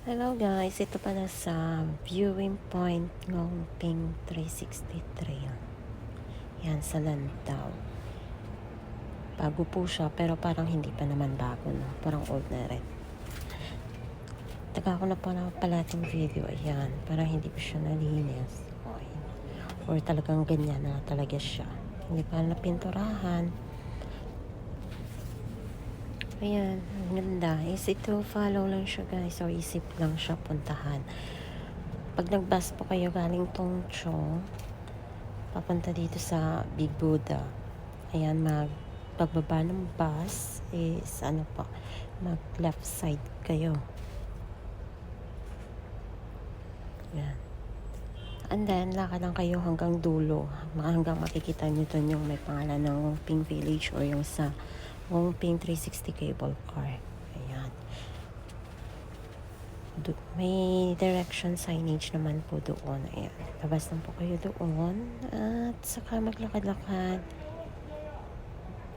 Hello guys, ito pala sa viewing point ng Ping 363. Yan sa Lantaw. Bago po siya pero parang hindi pa naman bago, no? Parang old na rin. Taga ko na pala itong video. Ayan, parang hindi pa siya nalinis. Or talagang ganyan na talaga siya. Hindi pa napinturahan. Ayan, ang ganda. Easy to follow lang siya guys. So isip lang siya puntahan. Pag nag-bus po kayo galing Tongchong, papunta dito sa Big Buddha. Ayan, pagbaba ng bus is mag left side kayo. Ayan. And then, lakad lang kayo hanggang dulo. Hanggang makikita nyo dun yung may pangalan ng Ping Village or yung sa Ping 360 cable car. Ayan. May direction signage naman po doon. Ayan. Labas lang po kayo doon. At saka maglakad-lakad.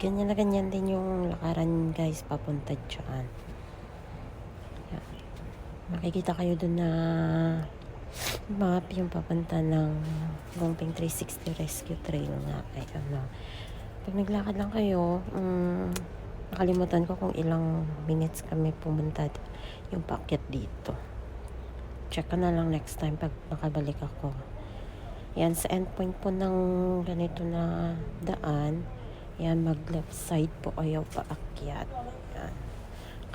Ganyan na ganyan din yung lakaran guys papunta dyan. Ayan. Makikita kayo doon na map yung papunta ng Ping 360 Rescue Trail nga. Ay, pag naglakad lang kayo, nakalimutan ko kung ilang minutes kami pumunta yung paakyat dito. Check ko na lang next time pag nakabalik ako. Yan, sa endpoint po ng ganito na daan, yan, mag left side po kayo paakyat. Yan.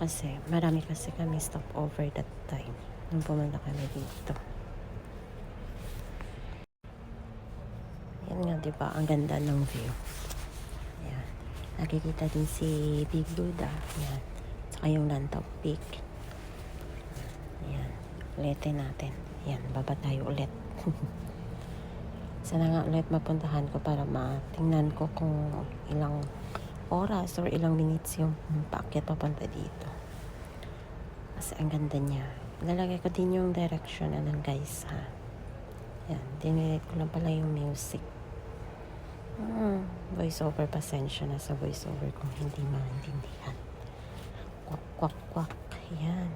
Kasi, marami kasi kami stop over that time nung pumunta kami dito. Yan nga, diba? Ang ganda ng view. Yan. Nakikita din si Big Buddha. Yan. Saka yung Lantaw Peak. Yan. Ulitin natin. Yan. Baba tayo ulit. Sana nga ulit mapuntahan ko para matingnan ko kung ilang oras or ilang minutes yung paakyat papunta dito. Kasi ang ganda niya. Lalagay ko din yung direction guys ha. Yan. Dinilate ko lang pala yung music. Voice over, pasensya na sa voice over kung hindi maintindihan. Kwak kwak kwak. Yan.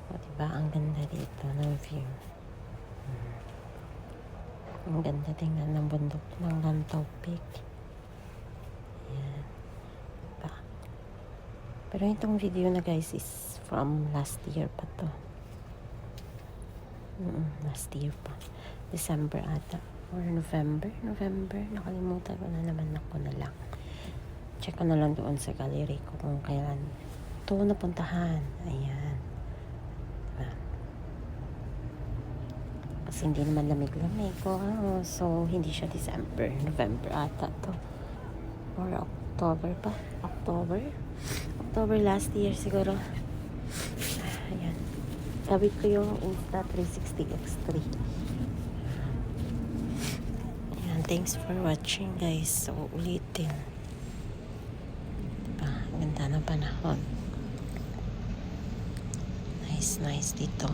O diba ang ganda dito ng view. Ang ganda tingnan ng bundok ng Lantaw Peak. Yan. Diba? Pero itong video na guys is from last year pa to. Last year pa. December ata. Or November. Nakalimutan ko na naman ako na lang. Check ko na lang doon sa gallery ko kung kailan ito napuntahan. Ayan. Diba? Kasi hindi naman lamig-lamig ko. So, hindi siya December. November ata to. Or October pa. October last year siguro. Ayan. Gawin ko yung Insta360X3. Ayan. Thanks for watching guys. So, ulitin. Diba? Ang ganda ng panahon. Nice dito.